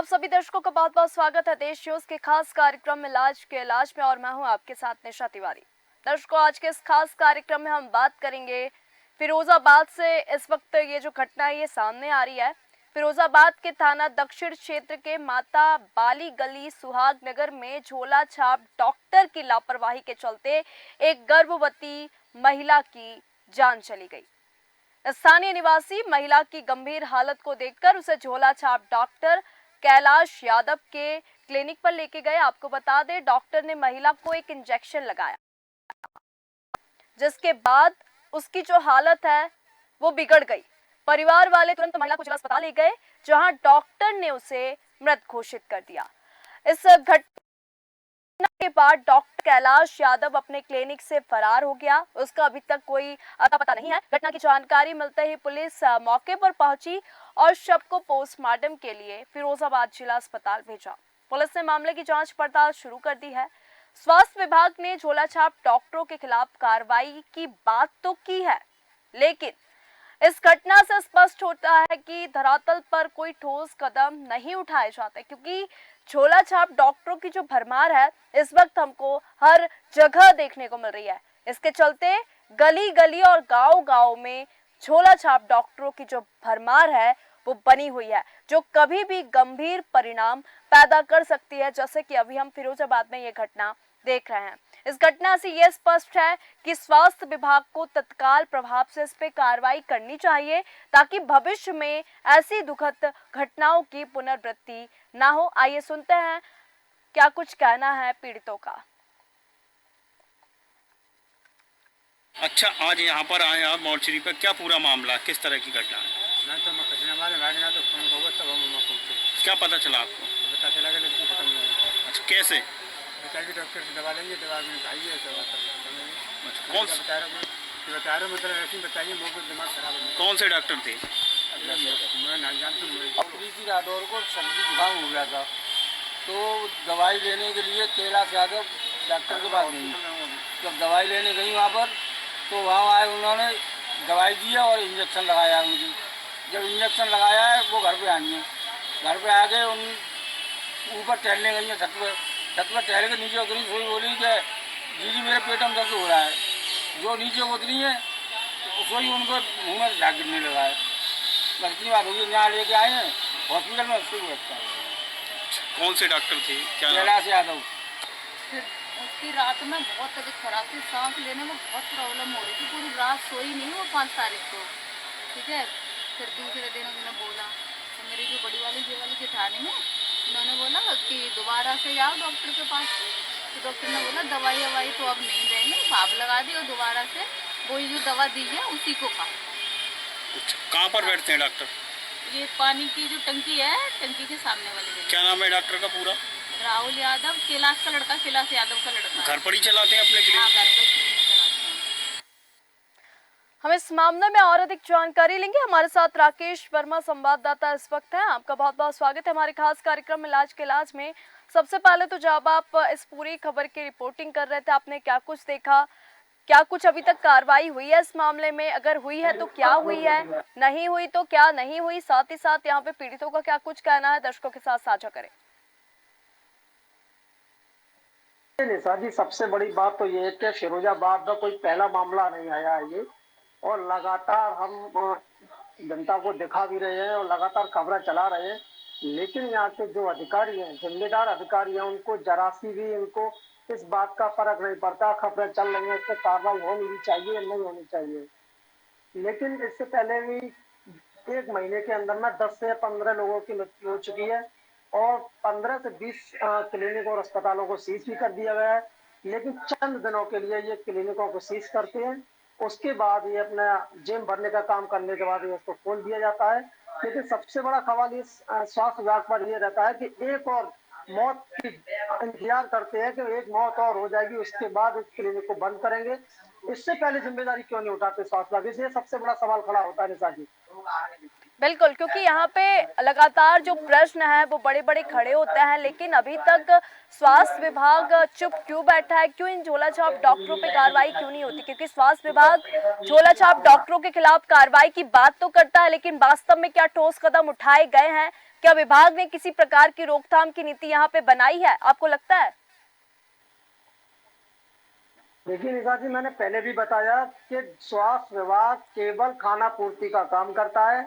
सभी दर्शकों का बहुत बहुत स्वागत है देश न्यूज के खास कार्यक्रम में इलाज के इलाज में और मैं हूं आपके साथ निशा तिवारी। दर्शकों, आज के इस खास कार्यक्रम में हम बात करेंगे फिरोजाबाद से। इस वक्त ये जो घटना है ये सामने आ रही है। फिरोजाबाद के थाना दक्षिण क्षेत्र के माता बाली गली सुहाग नगर में झोला छाप डॉक्टर की लापरवाही के चलते एक गर्भवती महिला की जान चली गई। स्थानीय निवासी महिला की गंभीर हालत को देखकर उसे झोला छाप डॉक्टर कैलाश यादव के क्लिनिक पर लेके गए। आपको बता दें, डॉक्टर ने महिला को एक इंजेक्शन लगाया, जिसके बाद उसकी जो हालत है वो बिगड़ गई। परिवार वाले तुरंत महिला को जिला अस्पताल ले गए, जहां डॉक्टर ने उसे मृत घोषित कर दिया। इस घटना के बाद डॉक्टर कैलाश यादव अपने क्लिनिक से फरार हो गया। उसका अभी तक कोई अता पता नहीं है। घटना की जानकारी मिलते ही पुलिस मौके पर पहुंची और शव को पोस्टमार्टम के लिए फिरोजाबाद जिला अस्पताल भेजा। पुलिस ने मामले की जांच पड़ताल शुरू कर दी है। स्वास्थ्य विभाग ने झोला छाप डॉक्टरों के खिलाफ कार्रवाई की बात तो की है, लेकिन इस घटना से स्पष्ट होता है कि धरातल पर कोई ठोस कदम नहीं उठाए जाते, क्योंकि झोला छाप डॉक्टरों की जो भरमार है इस वक्त हमको हर जगह देखने को मिल रही है। इसके चलते गली गली और गांव गांव में झोला छाप डॉक्टरों की जो भरमार है वो बनी हुई है, जो कभी भी गंभीर परिणाम पैदा कर सकती है, जैसे कि अभी हम फिरोजाबाद में ये घटना देख रहे हैं। इस घटना से यह स्पष्ट है कि स्वास्थ्य विभाग को तत्काल प्रभाव से इस पे कार्रवाई करनी चाहिए, ताकि भविष्य में ऐसी दुखद घटनाओं की पुनरावृत्ति ना हो। आइए सुनते हैं क्या कुछ कहना है पीड़ितों का। अच्छा, आज यहाँ पर आए आप मोर्चरी पर, क्या पूरा मामला, किस तरह की घटना है? मैं तो फोन होगा तब हम पहुँचे। क्या पता चला आपको? तो पता चला कि लड़की खत्म हो गई। अच्छा, कैसे? बताइए डॉक्टर से दवा लेंगे, दवा में खाइए तो खत्म हो गई। अच्छा, कौन बता रहा मतलब ऐसे बताइए, मुझे दिमाग खराब हो गया। कौन से डॉक्टर थे? मैं ना जानता हूँ। प्रीति राठौर को सर्दी जुकाम हो गया था, तो दवाई लेने के लिए कैलाश यादव डॉक्टर के पास गई। जब दवाई लेने गई वहाँ पर, तो वहाँ आए, उन्होंने दवाई दी और इंजेक्शन लगाया उनकी। जब इंजेक्शन लगाया है वो घर पे आई हैं। घर पे आके उन ऊपर टहलने गई हैं, छत पर टहल के नीचे उतरी, सोई बोली कि दीदी मेरे पेट में दर्द हो रहा है। जो नीचे उतरी है सोई उनको मुँह में झाग गिरने लगा है। बस इतनी बात होगी, यहाँ लेके आए हैं हॉस्पिटल में, उससे व्यवस्था है। कौन से डॉक्टर थे? क्या कैलाश यादव। उसकी रात में बहुत तबीयत खराब थी, सांस लेने में बहुत प्रॉब्लम हो रही थी, पूरी रात सोई नहीं वो 5 तारीख को। ठीक है, फिर दूसरे दिन उन्होंने बोला, तो मेरी जो बड़ी वाली ये वाली जेठानी है, उन्होंने बोला कि दोबारा से जाओ डॉक्टर के पास। तो डॉक्टर ने बोला दवाई ववाई तो अब नहीं देंगे, भाप लगा दी और दोबारा से वही जो दवा दी है उसी को खाओ। अच्छा, कहाँ पर बैठते हैं डॉक्टर? ये पानी की जो टंकी है, टंकी के सामने वाली जगह। क्या नाम है डॉक्टर का पूरा? राहुल यादव, कैलाश का लड़का, कैलाश यादव का लड़का। घर पर ही चलाते हैं अपने हाँ, क्लिनिक? घर पे क्लिनिक चलाते हैं। हम इस मामले में और अधिक जानकारी लेंगे। हमारे साथ राकेश वर्मा संवाददाता इस वक्त हैं। आपका बहुत बहुत स्वागत है हमारे खास कार्यक्रम इलाज के इलाज में। सबसे पहले तो जब आप इस पूरी खबर की रिपोर्टिंग कर रहे थे, आपने क्या कुछ देखा, क्या कुछ अभी तक कार्रवाई हुई है इस मामले में? अगर हुई है तो क्या हुई है, नहीं हुई तो क्या नहीं हुई? साथ ही साथ यहाँ पे पीड़ितों का क्या कुछ कहना है, दर्शकों के साथ साझा करें। निशा जी, सबसे बड़ी बात तो ये है कि फिरोजाबाद में कोई पहला मामला नहीं आया है ये, और लगातार हम जनता को दिखा भी रहे हैं और लगातार खबरें चला रहे हैं, लेकिन यहाँ के जो अधिकारी हैं, जिम्मेदार अधिकारी हैं, उनको जरा सी भी इनको इस बात का फर्क नहीं पड़ता। खबरें चल रही हैं, इस पर कार्रवाई होनी भी चाहिए, नहीं होनी चाहिए। लेकिन इससे पहले भी 1 महीने के अंदर में 10 से 15 लोगों की मृत्यु हो चुकी है और 15 से 20 क्लिनिक और अस्पतालों को सीज भी कर दिया गया है। लेकिन चंद दिनों के लिए ये क्लिनिकों को सीज करते हैं, उसके बाद ये अपना जेम भरने का काम करने के बाद ये इसको खोल दिया जाता है। लेकिन सबसे बड़ा सवाल ये स्वास्थ्य विभाग पर ये रहता है कि एक और मौत की इंतजार करते हैं कि एक मौत और हो जाएगी, उसके बाद इस क्लिनिक को बंद करेंगे। इससे पहले जिम्मेदारी क्यों नहीं उठाते स्वास्थ्य विभाग? इसलिए सबसे बड़ा सवाल खड़ा होता है निशा जी। बिल्कुल, क्योंकि यहाँ पे लगातार जो प्रश्न है वो बड़े बड़े खड़े होते हैं, लेकिन अभी तक स्वास्थ्य विभाग चुप क्यों बैठा है? क्यों इन झोला छाप डॉक्टरों पे कार्रवाई क्यों नहीं होती? क्योंकि स्वास्थ्य विभाग झोला छाप डॉक्टरों के खिलाफ कार्रवाई की बात तो करता है, लेकिन वास्तव में क्या ठोस कदम उठाए गए हैं, क्या विभाग ने किसी प्रकार की रोकथाम की नीति यहाँ पे बनाई है, आपको लगता है? देखिए निशा जी, मैंने पहले भी बताया कि स्वास्थ्य विभाग केवल खाना पूर्ति का काम करता है।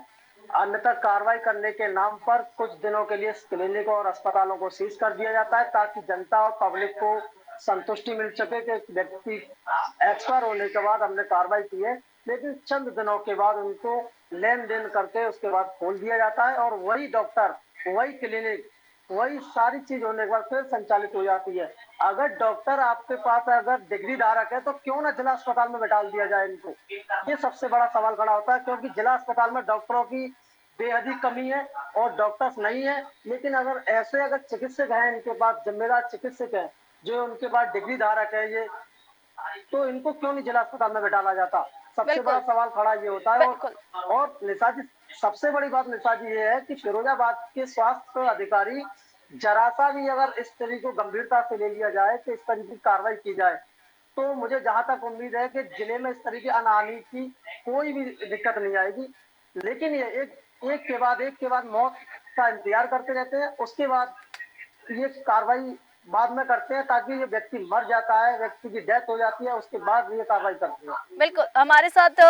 अन्यथा कार्रवाई करने के नाम पर कुछ दिनों के लिए क्लिनिक और अस्पतालों को सीज कर दिया जाता है ताकि जनता और पब्लिक को संतुष्टि मिल सके कि व्यक्ति एक्सपायर होने के बाद हमने कार्रवाई की है, लेकिन चंद दिनों के बाद उनको लेन देन करके उसके बाद खोल दिया जाता है और वही डॉक्टर, वही क्लिनिक, वही सारी चीज होने के बाद फिर संचालित हो जाती है। अगर डॉक्टर आपके पास अगर डिग्री धारक है तो क्यों ना जिला अस्पताल में बैठा दिया जाए इनको, ये सबसे बड़ा सवाल खड़ा होता है, क्योंकि जिला अस्पताल में डॉक्टरों की बेहद ही कमी है और डॉक्टर्स नहीं है। लेकिन अगर चिकित्सक हैं, इनके पास जिम्मेदार चिकित्सक है जो उनके पास डिग्री धारक है, ये तो इनको क्यों नहीं जिला अस्पताल में बैठाला जाता, सबसे बिल्कुल। बड़ा सवाल खड़ा ये होता है। बिल्कुल। और निशा जी, सबसे बड़ी बात निशा जी ये है कि फिरोजाबाद के स्वास्थ्य अधिकारी जरा सा भी अगर इस तरीके को गंभीरता से ले लिया जाए कि इस तरीके की कार्रवाई की जाए तो मुझे जहां तक उम्मीद है कि जिले में इस तरीके की अनहानि की कोई भी दिक्कत नहीं आएगी। लेकिन ये एक के बाद मौत का इंतजार करते रहते हैं, उसके बाद ये कार्रवाई बाद में करते हैं ताकि ये व्यक्ति मर जाता है, व्यक्ति की डेथ हो जाती है, उसके बाद ये कार्रवाई करते हैं। बिल्कुल, हमारे साथ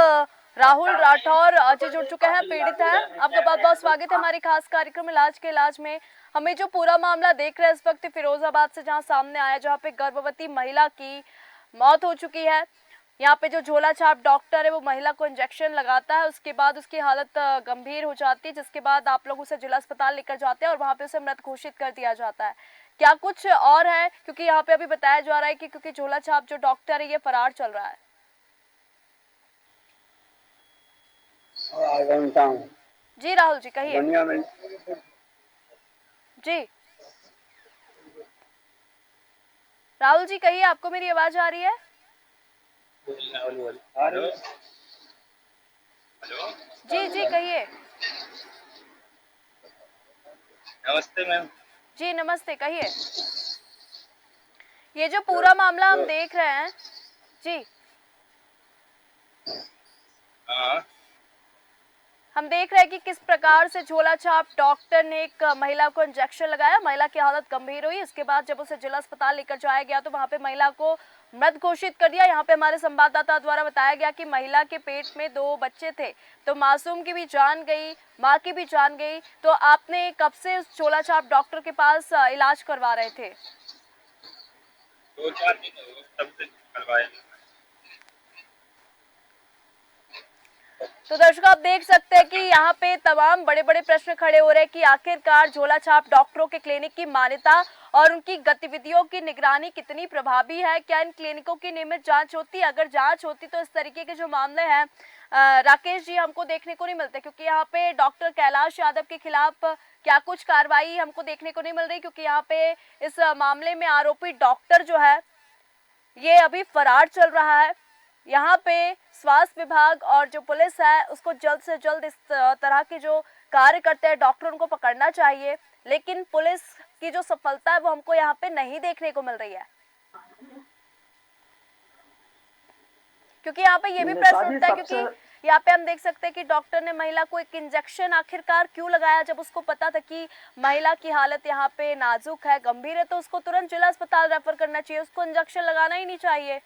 राहुल राठौर जी जुड़ चुके हैं, पीड़ित हैं। आपका बहुत बहुत स्वागत है हमारे खास कार्यक्रम इलाज के इलाज में। हमें जो पूरा मामला देख रहे हैं इस वक्त फिरोजाबाद से जहां सामने आया, जहां पे गर्भवती महिला की मौत हो चुकी है। यहाँ पे जो झोला छाप डॉक्टर है वो महिला को इंजेक्शन लगाता है, उसके बाद उसकी हालत गंभीर हो जाती है, जिसके बाद आप लोग उसे जिला अस्पताल लेकर जाते हैं और वहाँ पे उसे मृत घोषित कर दिया जाता है। क्या कुछ और है, क्योंकि यहाँ पे अभी बताया जा रहा है कि क्योंकि झोला छाप जो डॉक्टर है ये फरार चल रहा है। जी राहुल जी कहिए। जी राहुल जी कहिए, आपको मेरी आवाज आ रही है? जी जी कहिए। नमस्ते मैम। जी नमस्ते, कहिए। ये जो पूरा मामला हम देख रहे हैं जी, हाँ, हम देख रहे हैं कि किस प्रकार से झोला छाप डॉक्टर ने एक महिला को इंजेक्शन लगाया, महिला की हालत गंभीर हुई। इसके बाद जब उसे जिला अस्पताल लेकर जाया गया तो वहां पे महिला को मृत घोषित कर दिया। यहाँ पे हमारे संवाददाता द्वारा बताया गया कि महिला के पेट में 2 बच्चे थे, तो मासूम की भी जान गई, माँ की भी जान गई। तो आपने कब से उस झोला छाप डॉक्टर के पास इलाज करवा रहे थे? 2-4 दिन हो गए तब से करवाए। तो दर्शकों आप देख सकते हैं कि यहाँ पे तमाम बड़े बड़े प्रश्न खड़े हो रहे हैं कि आखिरकार झोला छाप डॉक्टरों के क्लिनिक की मान्यता और उनकी गतिविधियों की निगरानी कितनी प्रभावी है। क्या इन क्लिनिकों की नियमित जांच होती है? अगर जांच होती तो इस तरीके के जो मामले हैं राकेश जी हमको देखने को नहीं मिलते, क्योंकि यहाँ पे डॉक्टर कैलाश यादव के खिलाफ क्या कुछ कार्रवाई हमको देखने को नहीं मिल रही, क्योंकि यहाँ पे इस मामले में आरोपी डॉक्टर जो है ये अभी फरार चल रहा है। यहाँ पे स्वास्थ्य विभाग और जो पुलिस है उसको जल्द से जल्द इस तरह के जो कार्य करते हैं डॉक्टर उनको पकड़ना चाहिए, लेकिन पुलिस की जो सफलता है वो हमको यहाँ पे नहीं देखने को मिल रही है। क्योंकि यहाँ पे ये भी प्रश्न उठता है, क्योंकि यहाँ पे हम देख सकते हैं कि डॉक्टर ने महिला को एक इंजेक्शन आखिरकार क्यों लगाया, जब उसको पता था कि महिला की हालत यहाँ पे नाजुक है, गंभीर है, तो उसको तुरंत जिला अस्पताल रेफर करना चाहिए, उसको इंजेक्शन लगाना ही नहीं चाहिए।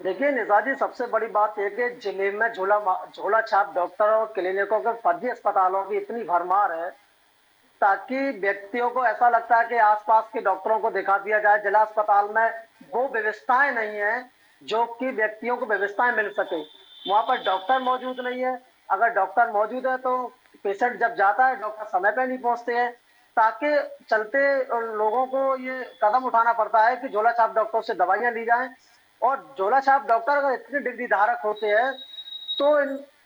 देखिए निशा जी, सबसे बड़ी बात यह कि जिले में झोला छाप डॉक्टर और क्लिनिकों के फर्जी अस्पतालों की इतनी भरमार है ताकि व्यक्तियों को ऐसा लगता है कि आसपास के डॉक्टरों को दिखा दिया जाए। जिला अस्पताल में वो व्यवस्थाएं नहीं है जो कि व्यक्तियों को व्यवस्थाएं मिल सके, वहां पर डॉक्टर मौजूद नहीं है। अगर डॉक्टर मौजूद है तो पेशेंट जब जाता है डॉक्टर समय पे नहीं पहुंचते हैं, ताकि चलते लोगों को ये कदम उठाना पड़ता है कि झोला छाप डॉक्टर से दवाइयां ली जाएं। और झोला छाप डॉक्टर अगर इतनी डिग्री धारक होते हैं तो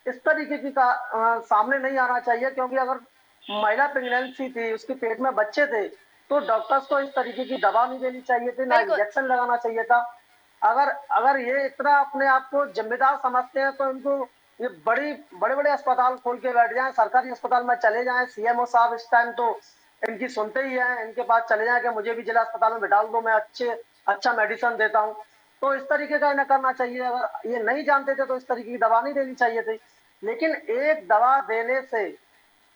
इस तरीके की सामने नहीं आना चाहिए, क्योंकि अगर महिला प्रेगनेंसी थी, उसके पेट में बच्चे थे, तो डॉक्टर्स को इस तरीके की दवा नहीं देनी चाहिए थी, ना इंजेक्शन लगाना चाहिए था। अगर ये इतना अपने आप को जिम्मेदार समझते हैं तो इनको ये बड़े बड़े अस्पताल खोल के बैठ जाएं, सरकारी अस्पताल में चले जाएं। सीएमओ साहब इस टाइम तो इनकी सुनते ही हैं, इनके पास चले जाएं कि मुझे भी जिला अस्पताल में बैठा दो, मैं अच्छा मेडिसिन देता हूँ। तो इस तरीके का इन्हें करना चाहिए। अगर ये नहीं जानते थे तो इस तरीके की दवा नहीं देनी चाहिए थी। लेकिन एक दवा देने से,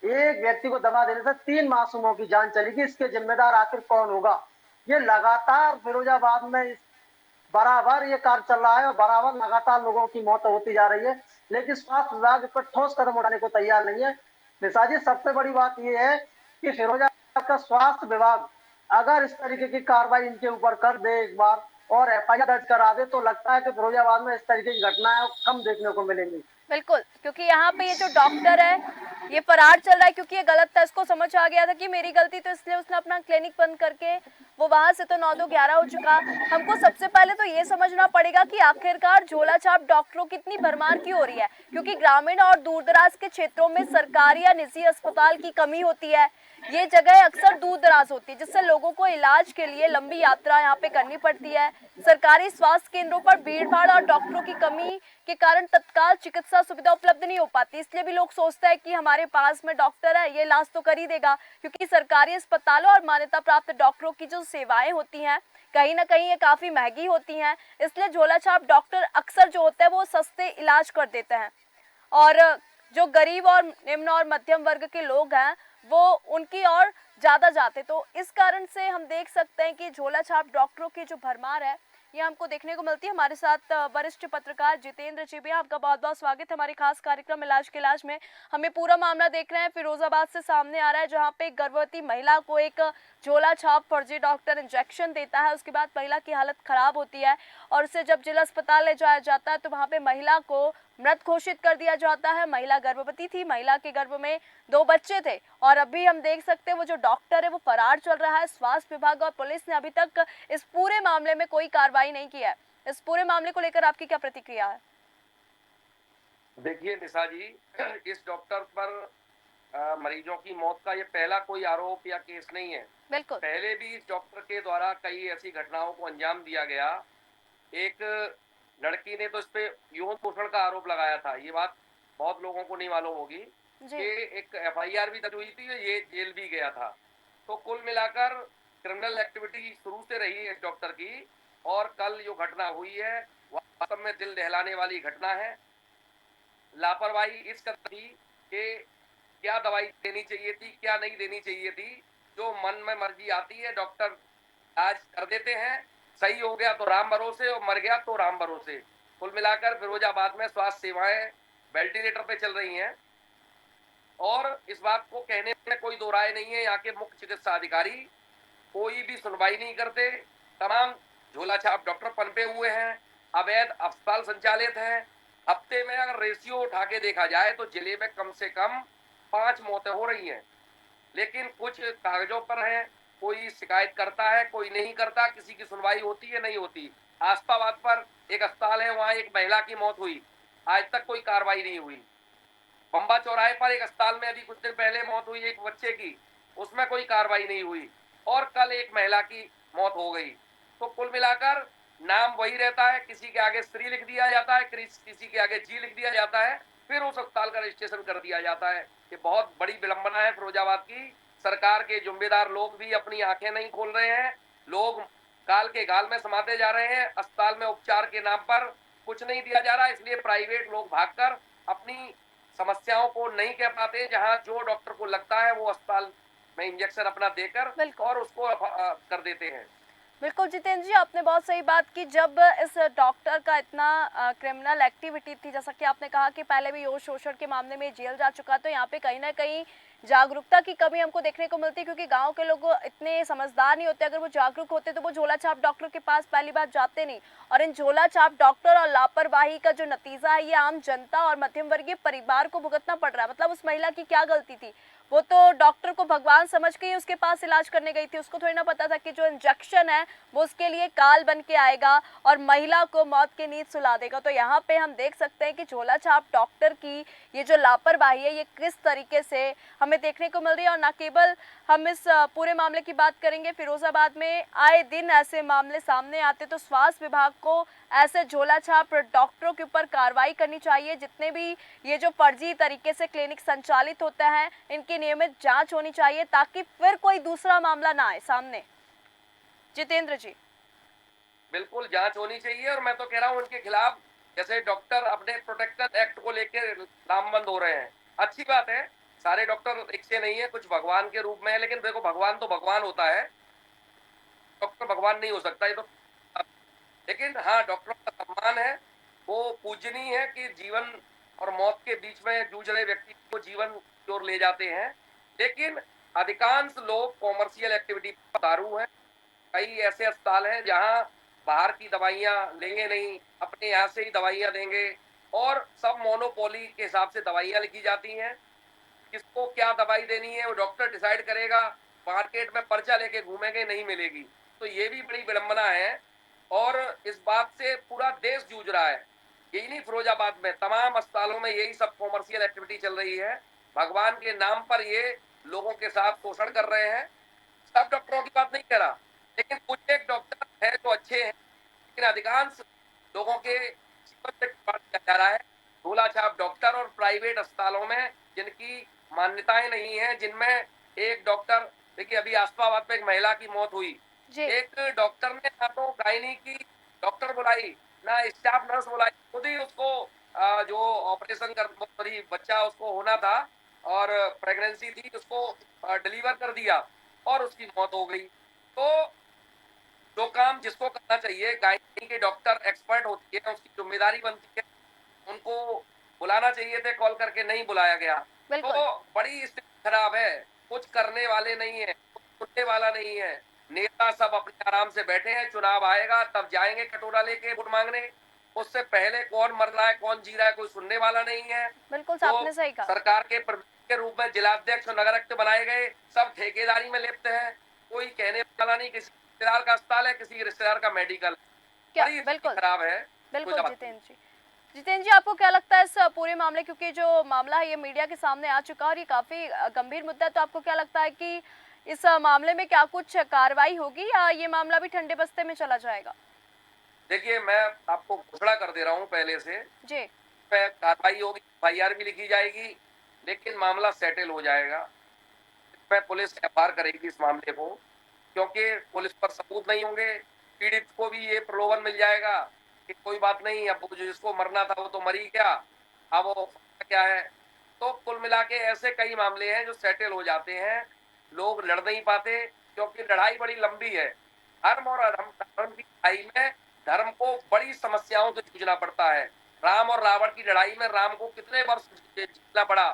एक व्यक्ति को दवा देने से 3 मासूमों की जान चलेगी। इसके जिम्मेदार आखिर कौन होगा? ये लगातार फिरोजाबाद में बराबर ये कार्य चल रहा है और बराबर लगातार लोगों की मौत होती जा रही है, लेकिन स्वास्थ्य विभाग इस पर ठोस कदम उठाने को तैयार नहीं है। निशा जी, सबसे बड़ी बात ये है कि फिरोजाबाद का स्वास्थ्य विभाग अगर इस तरीके की कार्रवाई इनके ऊपर कर दे एक बार और एफआईआर दर्ज करा दे, तो लगता है कि फिरोजाबाद में इस तरीके की घटनाएं कम देखने को मिलेंगी। बिल्कुल, क्योंकि यहाँ पे ये जो डॉक्टर है ये फरार चल रहा है, क्योंकि ये गलत था। इसको समझ आ गया था कि मेरी गलती, तो इसलिए उसने अपना क्लिनिक बंद करके वो वहां से तो 9-2-11 हो चुका। हमको सबसे पहले तो ये समझना पड़ेगा कि आखिरकार झोला छाप डॉक्टरों की इतनी भरमार क्यों हो रही है, क्योंकि ग्रामीण और दूरदराज के क्षेत्रों में सरकारी या निजी अस्पताल की कमी होती है। ये जगह अक्सर दूर दराज होती है, जिससे लोगों को इलाज के लिए लंबी यात्रा यहाँ पे करनी पड़ती है। सरकारी स्वास्थ्य केंद्रों पर भीड़ भाड़ और डॉक्टरों की कमी के कारण तत्काल चिकित्सा सुविधा उपलब्ध नहीं हो पाती। इसलिए भी लोग सोचते हैं कि हमारे पास में डॉक्टर है, ये इलाज तो कर ही देगा, क्योंकि सरकारी अस्पतालों और मान्यता प्राप्त डॉक्टरों की जो सेवाएं होती हैं कहीं ना कहीं ये काफी महंगी होती हैं। इसलिए झोला छाप डॉक्टर अक्सर जो होते हैं वो सस्ते इलाज कर देते हैं, और जो गरीब और निम्न और मध्यम वर्ग के लोग हैं वो उनकी ओर ज्यादा जाते। तो इस कारण से हम देख सकते हैं कि झोला छाप डॉक्टरों की जो भरमार है ये हमको देखने को मिलती है। हमारे साथ वरिष्ठ पत्रकार जितेंद्र जी भी हैं। आपका बहुत बहुत स्वागत है हमारे खास कार्यक्रम इलाज के इलाज में। हमें पूरा मामला देख रहे हैं, फिरोजाबाद से सामने आ रहा है, जहां पे एक गर्भवती महिला को एक झोला छाप फर्जी डॉक्टर इंजेक्शन देता है। उसके बाद महिला की हालत खराब होती है और उसे जब जिला अस्पताल ले जाया जाता है तो वहां पे महिला को मृत घोषित कर दिया जाता है। महिला गर्भवती थी, महिला के गर्भ में 2 बच्चे थे, और अभी हम देख सकते हैं वो जो डॉक्टर है वो फरार चल रहा है। स्वास्थ्य विभाग और पुलिस ने अभी तक इस पूरे मामले में कोई कार्रवाई नहीं की है। इस पूरे मामले को लेकर आपकी क्या प्रतिक्रिया है? देखिए निशा जी, इस डॉक्टर पर मरीजों की मौत का ये पहला कोई आरोप या केस नहीं है। बिल्कुल। पहले भी इस डॉक्टर के द्वारा कई ऐसी घटनाओं को अंजाम दिया गया। एक लड़की ने तो इस पे यौन शोषण का आरोप लगाया था, ये बात बहुत लोगों को नहीं मालूम होगी जी। कि एक एफआईआर भी दर्ज हुई थी, ये जेल भी गया था। तो कुल मिलाकर क्रिमिनल एक्टिविटी शुरू से रही है इस डॉक्टर की, और कल जो घटना हुई है वास्तव में दिल दहलाने वाली घटना है। लापरवाही इस कदर थी कि क्या दवाई देनी चाहिए थी, क्या नहीं देनी चाहिए थी, जो मन में मर्जी आती है डॉक्टर आज कर देते हैं। सही हो गया तो राम भरोसे और मर गया तो राम भरोसे। कुल मिलाकर फिरोजाबाद में स्वास्थ्य सेवाएं वेंटिलेटर पे चल रही हैं, और इस बात को कहने में कोई दो राय नहीं है। यहाँ के मुख्य चिकित्सा अधिकारी कोई भी सुनवाई नहीं करते। तमाम झोला छाप डॉक्टर पनपे हुए हैं, अवैध अस्पताल संचालित हैं। हफ्ते में अगर रेशियो उठा के देखा जाए तो जिले में कम से कम 5 मौतें हो रही हैं, लेकिन कुछ कागजों पर है, कोई शिकायत करता है, कोई नहीं करता, किसी की सुनवाई होती है नहीं होती। आस्ताबाद पर एक अस्पताल है, वहां एक महिला की मौत हुई, आज तक कोई कार्रवाई नहीं हुई। बम्बा चौराहे पर एक अस्पताल में अभी कुछ दिन पहले मौत हुई एक बच्चे की, उसमें कोई कार्रवाई नहीं हुई, और कल एक महिला की मौत हो गई। तो कुल मिलाकर नाम वही रहता है, किसी के आगे श्री लिख दिया जाता है, किसी के आगे जी लिख दिया जाता है, फिर उस अस्पताल का रजिस्ट्रेशन कर दिया जाता है। ये बहुत बड़ी विडंबना है फिरोजाबाद की। सरकार के जिम्मेदार लोग भी अपनी आंखें नहीं खोल रहे हैं, लोग काल के गाल में समाते जा रहे हैं। अस्पताल में उपचार के नाम पर कुछ नहीं दिया जा रहा, इसलिए प्राइवेट लोग भागकर अपनी समस्याओं को नहीं कह पाते। जहां जो डॉक्टर को लगता है वो अस्पताल में इंजेक्शन अपना देकर और उसको कर देते हैं। बिल्कुल जितेंद्र जी, आपने बहुत सही बात की। जब इस डॉक्टर का इतना क्रिमिनल एक्टिविटी थी, जैसा कि आपने कहा कि पहले भी यौन शोषण के मामले में जेल जा चुका, तो यहाँ पे कहीं ना कहीं जागरूकता की कमी हमको देखने को मिलती है, क्योंकि गांव के लोग इतने समझदार नहीं होते। अगर वो जागरूक होते तो वो झोला छाप डॉक्टर के पास पहली बार जाते नहीं। और इन झोला छाप डॉक्टर और लापरवाही का जो नतीजा है ये आम जनता और मध्यम वर्गीय परिवार को भुगतना पड़ रहा है। मतलब उस महिला की क्या गलती थी? वो तो डॉक्टर को भगवान समझ के ही उसके पास इलाज करने गई थी। उसको थोड़ी ना पता था कि जो इंजेक्शन है वो उसके लिए काल बन के आएगा और महिला को मौत की नींद सुला देगा। तो यहाँ पे हम देख सकते हैं कि झोला छाप डॉक्टर की ये जो लापरवाही है ये किस तरीके से हमें देखने को मिल रही है। और न केवल हम इस पूरे मामले की बात करेंगे, फिरोजाबाद में आए दिन ऐसे मामले सामने आते, तो स्वास्थ्य विभाग को ऐसे झोला छाप डॉक्टरों के ऊपर कार्रवाई करनी चाहिए। जितने भी ये जो फर्जी तरीके से क्लिनिक संचालित होते हैं इनकी नियमित जांच होनी चाहिए, ताकि फिर कोई दूसरा मामला ना आए सामने। जितेंद्र जी, बिल्कुल जांच होनी चाहिए, और मैं तो कह रहा हूं उनके खिलाफ जैसे डॉक्टर अपने प्रोटेक्शन एक्ट को लेकर नामबंद हो रहे हैं, अच्छी बात है। सारे डॉक्टर एक से नहीं है, कुछ भगवान के रूप में है, लेकिन देखो भगवान तो भगवान होता है, डॉक्टर भगवान नहीं हो सकता, ये तो। लेकिन हाँ, डॉक्टरों का सम्मान है, वो पूजनीय है कि जीवन और मौत के बीच में जूझ रहे व्यक्ति को जीवन की ओर ले जाते हैं। लेकिन अधिकांश लोग कॉमर्शियल एक्टिविटी पर उतारू हैं। कई ऐसे अस्पताल हैं जहां बाहर की दवाइयां लेंगे नहीं, अपने यहाँ से ही दवाइयां देंगे, और सब मोनोपोली के हिसाब से दवाइयां लिखी जाती हैं। किसको क्या दवाई देनी है वो डॉक्टर डिसाइड करेगा, मार्केट में पर्चा लेके घूमेंगे, नहीं मिलेगी। तो ये भी बड़ी विडंबना है, और इस बात से पूरा देश जूझ रहा है। यही नहीं, फिरोजाबाद में तमाम अस्पतालों में यही सब कॉमर्शियल एक्टिविटी चल रही है। भगवान के नाम पर ये लोगों के साथ शोषण कर रहे हैं। सब डॉक्टरों की बात नहीं कह रहा, लेकिन कुछ एक डॉक्टर है जो अच्छे हैं, लेकिन अधिकांश लोगों के जीवन से खिलवाड़ किया जा रहा है। झोला छाप डॉक्टर और प्राइवेट अस्पतालों में जिनकी मान्यताएं नहीं है, जिनमें एक डॉक्टर, देखिए अभी आसपाबाद में एक महिला की मौत हुई, जी एक डॉक्टर ने ना तो गायनी की डॉक्टर बुलाई, ना स्टाफ नर्स बुलाई, खुद ही उसको जो ऑपरेशन कर बच्चा उसको होना था और प्रेगनेंसी थी, उसको डिलीवर कर दिया और उसकी मौत हो गई। तो जो काम जिसको करना चाहिए, गायनी के डॉक्टर एक्सपर्ट होती है, उसकी जिम्मेदारी बनती है, उनको बुलाना चाहिए थे कॉल करके, नहीं बुलाया गया। तो बिल्कुल बड़ी स्थिति खराब है, कुछ करने वाले नहीं है, कुछ सुनने वाला नहीं है। नेता सब अपने आराम से बैठे हैं, चुनाव आएगा तब जाएंगे कटोरा लेके वोट मांगने, उससे पहले कौन मर रहा है कौन जी रहा है कोई सुनने वाला नहीं है। बिल्कुल जो आपने सही कहा। सरकार के प्रतिनिधि के रूप में जिलाध्यक्ष और नगराध्यक्ष बनाए गए, सब ठेकेदारी में लिप्त है, कोई कहने वाला नहीं। किसी रिश्तेदार का अस्पताल है, किसी रिश्तेदार का मेडिकल। क्या बड़ी स्थिति बिल्कुल खराब है। बिल्कुल जितेंद्र जी आपको क्या लगता है इस पूरे मामले, क्योंकि जो मामला है ये मीडिया के सामने आ चुका है और ये काफी गंभीर मुद्दा है, तो आपको क्या लगता है कि इस मामले में क्या कुछ कार्रवाई होगी या ये मामला भी ठंडे बस्ते में चला जाएगा? देखिए, मैं आपको घोषणा कर दे रहा हूँ पहले से, जी पे कार्रवाई होगी, एफआईआर भी लिखी जाएगी, लेकिन मामला सेटल हो जाएगा। इसमें पुलिस एफआईआर करेगी इस मामले को, क्योंकि पुलिस पर सबूत नहीं होंगे। पीड़ित को भी ये प्रलोभन मिल जाएगा कि कोई बात नहीं, अब जिसको मरना था वो तो मर ही गया, अब वो क्या है। तो कुल मिला के ऐसे कई मामले हैं जो सेटल हो जाते हैं, लोग लड़ नहीं पाते, क्योंकि लड़ाई बड़ी लंबी है। धर्म और अधर्म, धर्म की लड़ाई में धर्म को बड़ी समस्याओं से जूझना पड़ता है। राम और रावण की लड़ाई में राम को कितने वर्ष जीतना पड़ा,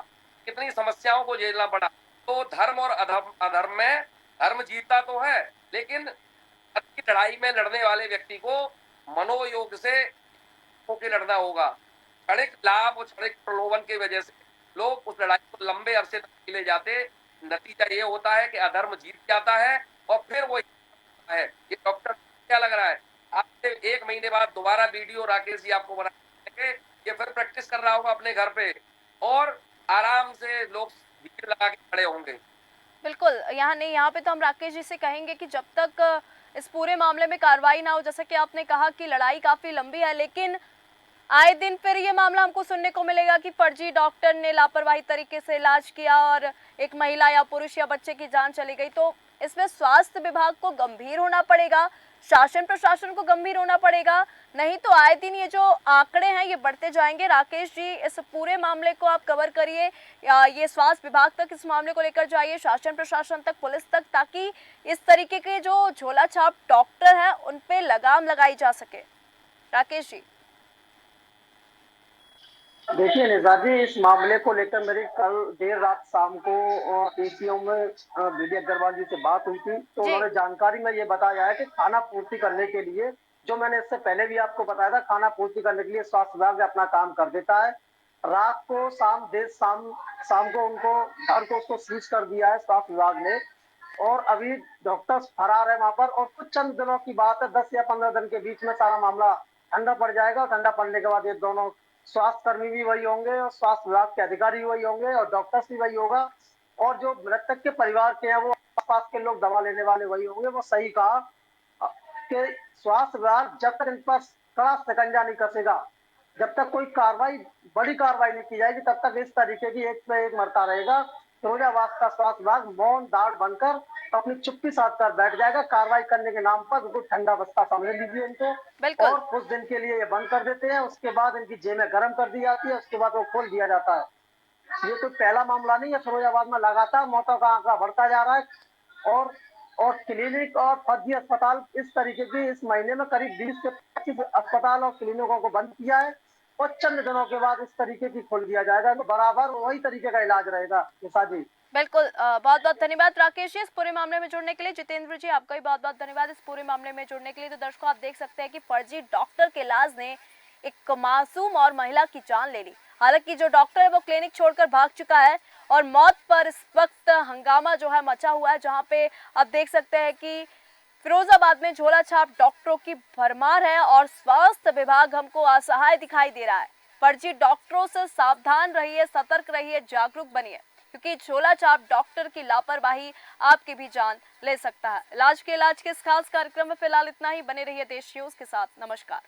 कितनी समस्याओं को झेलना पड़ा। तो धर्म और अधर्म में धर्म जीतता तो है, लेकिन धर्म की लड़ाई में लड़ने वाले व्यक्ति को मनोयोग से होके लड़ना होगा। क्षणिक लाभ और क्षणिक प्रलोभन की वजह से लोग उस लड़ाई को लंबे अरसे तक ले जाते। नतीजा ये होता है कि अधर्म जीत जाता है और फिर वो है। ये डॉक्टर क्या लग रहा है, आज से 1 महीने बाद दोबारा वीडियो राकेश जी आपको बना देंगे, ये फिर प्रैक्टिस कर रहा होगा अपने घर पे, और आराम से लोग भीड़ लगा के खड़े होंगे। बिल्कुल, यहाँ नहीं, यहाँ पे तो हम राकेश जी से कहेंगे कि जब तक इस पूरे मामले में कार्रवाई ना हो, जैसा कि आपने कहा कि लड़ाई काफी लंबी है, लेकिन आए दिन फिर ये मामला हमको सुनने को मिलेगा कि फर्जी डॉक्टर ने लापरवाही तरीके से इलाज किया और एक महिला या पुरुष या बच्चे की जान चली गई। तो इसमें स्वास्थ्य विभाग को गंभीर होना पड़ेगा, शासन प्रशासन को गंभीर होना पड़ेगा, नहीं तो आए दिन ये जो आंकड़े हैं ये बढ़ते जाएंगे। राकेश जी, इस पूरे मामले को आप कवर करिए, ये स्वास्थ्य विभाग तक इस मामले को लेकर जाइए, शासन प्रशासन तक, पुलिस तक, ताकि इस तरीके के जो झोला छाप डॉक्टर है उन पे लगाम लगाई जा सके। राकेश जी। देखिए निशा जी, इस मामले को लेकर मेरी कल देर रात शाम को एसीएम में बीडी अग्रवाल जी से बात हुई थी, तो जी उन्होंने जानकारी में ये बताया है कि खाना पूर्ति करने के लिए, जो मैंने इससे पहले भी आपको बताया था, खाना पूर्ति करने के लिए स्वास्थ्य विभाग अपना काम कर देता है। रात को शाम को उनको घर को उसको सीज कर दिया है स्वास्थ्य विभाग ने, और अभी डॉक्टर्स फरार है वहां पर, और कुछ चंद दिनों की बात है, 10 या 15 दिन के बीच में सारा मामला ठंडा पड़ जाएगा। ठंडा पड़ने के बाद ये दोनों स्वास्थ्य कर्मी भी वही होंगे और स्वास्थ्य विभाग के अधिकारी भी वही होंगे और डॉक्टर्स भी वही होगा, और जो मृतक के परिवार के हैं वो आसपास के लोग दवा लेने वाले वही होंगे। वो सही कहा कि स्वास्थ्य विभाग जब तक इन पर कड़ा शिकंजा नहीं कसेगा, जब तक कोई बड़ी कार्रवाई नहीं की जाएगी, तब तक इस तरीके की एक पे एक मरता रहेगा। फिरोजाबाद का स्वास्थ्य विभाग मौन दाढ़ बनकर अपनी चुप्पी साध कर बैठ जाएगा, कार्रवाई करने के नाम पर बिल्कुल ठंडा बस्ता समझ लीजिए इनको। बिल्कुल। और कुछ दिन के लिए ये बंद कर देते हैं, उसके बाद इनकी जेबें गर्म कर दी जाती है, उसके बाद वो खोल दिया जाता है। ये कोई पहला मामला नहीं है, फिरोजाबाद में लगातार मौतों का आंकड़ा बढ़ता जा रहा है। और क्लिनिक और फर्जी अस्पताल इस तरीके की इस महीने में करीब 20 से 25 अस्पताल और क्लिनिकों को बंद किया है, और चंद दिनों के बाद इस तरीके की खोल दिया जाएगा, तो बराबर वही तरीके का इलाज रहेगा। निशा जी, बिल्कुल, बहुत बहुत धन्यवाद राकेश जी इस पूरे मामले में जुड़ने के लिए। जितेंद्र जी, आपका भी बहुत बहुत धन्यवाद इस पूरे मामले में जुड़ने के लिए। तो दर्शकों, आप देख सकते हैं कि फर्जी डॉक्टर के इलाज ने एक मासूम और महिला की जान ले ली। हालांकि जो डॉक्टर है वो क्लिनिक छोड़कर भाग चुका है और मौत पर इस वक्त हंगामा जो है मचा हुआ है, जहां पे आप देख सकते हैं कि फिरोजाबाद में झोला छाप डॉक्टरों की भरमार है और स्वास्थ्य विभाग हमको असहाय दिखाई दे रहा है। फर्जी डॉक्टरों से सावधान रहिए, सतर्क रहिए, जागरूक बनिए, क्योंकि झोला छाप डॉक्टर की लापरवाही आपकी भी जान ले सकता है। इलाज के इस खास कार्यक्रम में फिलहाल इतना ही। बने रहिए देश न्यूज के साथ। नमस्कार।